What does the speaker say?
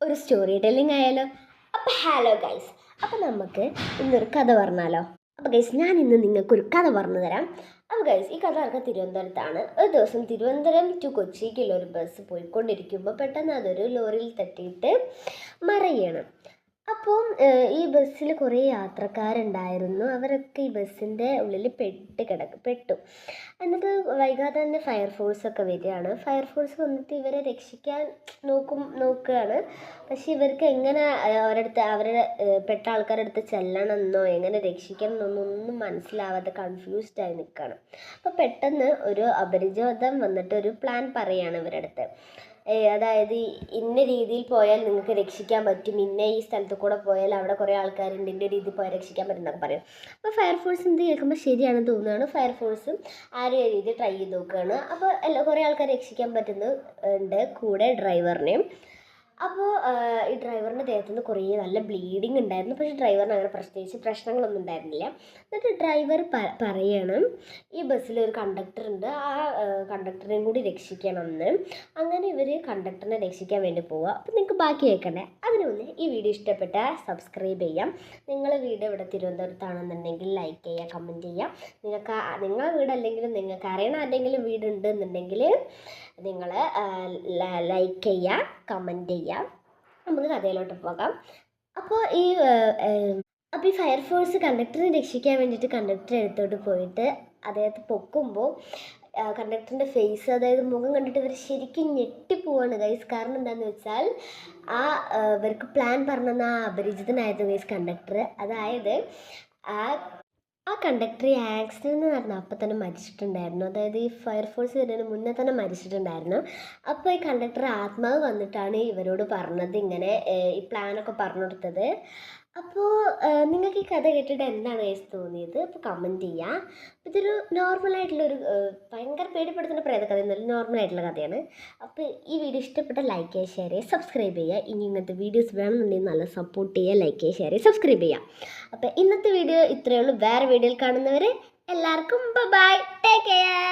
ഒരു story telling ആയാലോ? അപ്പോൾ ഹലോ ഗൈസ്, അപ്പോൾ നമുക്ക് ഇന്നൊരു കഥ പറഞ്ഞാലോ? അപ്പോൾ ഗൈസ്, ഞാൻ ഇന്ന് നിങ്ങൾക്കൊരു കഥ പറഞ്ഞു തരാം. അപ്പോൾ ഗൈസ്, ഈ കഥ നടക്കുക തിരുവനന്തപുരത്താണ്. ഒരു ദിവസം തിരുവനന്തപുരം ടു കൊച്ചിക്കുള്ള ഒരു ബസ് പോയിക്കൊണ്ടിരിക്കുമ്പോൾ പെട്ടെന്ന് അതൊരു ലോറിയിൽ തട്ടിയിട്ട് മറിയണം. അപ്പോൾ ഈ ബസ്സിൽ കുറേ യാത്രക്കാരുണ്ടായിരുന്നു. അവരൊക്കെ ഈ ബസ്സിൻ്റെ ഉള്ളിൽ പെട്ടു. എന്നിട്ട് വൈകാതെ തന്നെ ഫയർഫോഴ്സൊക്കെ വരികയാണ്. ഫയർഫോഴ്സ് വന്നിട്ട് ഇവരെ രക്ഷിക്കാൻ നോക്കുകയാണ്. പക്ഷേ ഇവർക്ക് എങ്ങനെ അവരുടെ പെട്ട ആൾക്കാരുടെ അടുത്ത് ചെല്ലണമെന്നോ എങ്ങനെ രക്ഷിക്കണം എന്നൊന്നും മനസ്സിലാവാതെ കൺഫ്യൂസ്ഡായി നിൽക്കുകയാണ്. അപ്പോൾ പെട്ടെന്ന് ഒരു അപരിചിതൻ വന്നിട്ട് ഒരു പ്ലാൻ പറയുകയാണ് ഇവരുടെ അടുത്ത്. അതായത് ഇന്ന രീതിയിൽ പോയാൽ നിങ്ങൾക്ക് രക്ഷിക്കാൻ പറ്റും, ഈ സ്ഥലത്ത് കൂടെ പോയാൽ അവിടെ കുറേ ആൾക്കാരുണ്ട്, ഇന്ന രീതിയിൽ പോയാൽ രക്ഷിക്കാൻ പറ്റും എന്നൊക്കെ പറയും. അപ്പോൾ ഫയർഫോഴ്സ് എന്ത് കേൾക്കുമ്പോൾ ശരിയാണെന്ന് തോന്നുകയാണ്. ഫയർഫോഴ്സും ആ ഒരു രീതിയിൽ ട്രൈ ചെയ്ത് നോക്കുകയാണ്. അപ്പോൾ കുറേ ആൾക്കാർ രക്ഷിക്കാൻ പറ്റുന്നുണ്ട്, കൂടെ ഡ്രൈവറിനെയും. അപ്പോൾ ഈ ഡ്രൈവറിൻ്റെ ദേഹത്തു നിന്ന് കുറേ നല്ല ബ്ലീഡിങ് ഉണ്ടായിരുന്നു. പക്ഷേ ഡ്രൈവറിന് അങ്ങനെ പ്രത്യേകിച്ച് പ്രശ്നങ്ങളൊന്നും ഉണ്ടായിരുന്നില്ല. എന്നിട്ട് ഡ്രൈവർ പറയണം, ഈ ബസ്സിലൊരു കണ്ടക്ടർ ഉണ്ട്, ആ കണ്ടക്ടറിനെയും കൂടി രക്ഷിക്കണം എന്ന്. അങ്ങനെ ഇവർ കണ്ടക്ടറിനെ രക്ഷിക്കാൻ വേണ്ടി പോവുക. അപ്പോൾ നിങ്ങൾക്ക് ബാക്കി കേൾക്കണ്ടേ? അതിന് മുന്നേ ഈ വീഡിയോ ഇഷ്ടപ്പെട്ടാൽ സബ്സ്ക്രൈബ് ചെയ്യാം. നിങ്ങളുടെ വീട് ഇവിടെ തിരുവനന്തപുരത്താണെന്നുണ്ടെങ്കിൽ ലൈക്ക് ചെയ്യുക, കമൻറ്റ് ചെയ്യുക. നിങ്ങളുടെ വീടല്ലെങ്കിലും നിങ്ങൾക്ക് അറിയണ ആരുടെയെങ്കിലും വീടുണ്ടെന്നുണ്ടെങ്കിൽ നിങ്ങൾ ലൈക്ക് ചെയ്യുക, കമൻറ്റ് ചെയ്യുക. നമുക്ക് കഥയിലോട്ട് പോകാം. അപ്പോൾ ഈ ഫയർഫോഴ്സ് കണ്ടക്ടറിനെ രക്ഷിക്കാൻ വേണ്ടിയിട്ട് കണ്ടക്ടറെ അടുത്തോട്ട് പോയിട്ട് അദ്ദേഹത്തെ പൊക്കുമ്പോൾ കണ്ടക്ടറിൻ്റെ ഫേസ്, അതായത് മുഖം കണ്ടിട്ട് ഇവർ ശരിക്കും ഞെട്ടിപ്പോവാണ് ഗൈസ്. കാരണം എന്താണെന്ന് വെച്ചാൽ ഇവർക്ക് പ്ലാൻ പറഞ്ഞ ആ അപരിചിതനായിരുന്നു ഗൈസ് കണ്ടക്ടർ. അതായത് ആ കണ്ടക്ടർ ആക്സിഡൻറ്റ് നടന്ന അപ്പം തന്നെ മരിച്ചിട്ടുണ്ടായിരുന്നു. അതായത് ഈ ഫയർഫോഴ്സ് വരുന്നതിന് മുന്നേ തന്നെ മരിച്ചിട്ടുണ്ടായിരുന്നു. അപ്പോൾ ഈ കണ്ടക്ടർ ആത്മാവ് വന്നിട്ടാണ് ഇവരോട് പറഞ്ഞത്, ഇങ്ങനെ ഈ പ്ലാനൊക്കെ പറഞ്ഞു കൊടുത്തത്. അപ്പോൾ നിങ്ങൾക്ക് ഈ കഥ കേട്ടിട്ട് എന്താണ് തോന്നിയത്? അപ്പോൾ കമൻറ്റ് ചെയ്യുക. ഇതൊരു നോർമലായിട്ടുള്ളൊരു ഭയങ്കര പേടിപ്പെടുത്തുന്ന പ്രേതകഥയൊന്നുമല്ല, നോർമലായിട്ടുള്ള കഥയാണ്. അപ്പോൾ ഈ വീഡിയോ ഇഷ്ടപ്പെട്ട ലൈക്ക് ചെയ്യുക, ഷെയർ ചെയ്യുക, സബ്സ്ക്രൈബ് ചെയ്യുക. ഇനി ഇങ്ങനത്തെ വീഡിയോസ് വേണമെന്നുണ്ടെങ്കിൽ നല്ല സപ്പോർട്ട് ചെയ്യുക, ലൈക്ക് ചെയ്യുക, ഷെയർ ചെയ്യുക, സബ്സ്ക്രൈബ് ചെയ്യുക. അപ്പോൾ ഇന്നത്തെ വീഡിയോ ഇത്രയേ ഉള്ളൂ. വേറെ വീഡിയോയിൽ കാണുന്നവരെ എല്ലാവർക്കും ബൈ, ടേക്ക് കെയർ.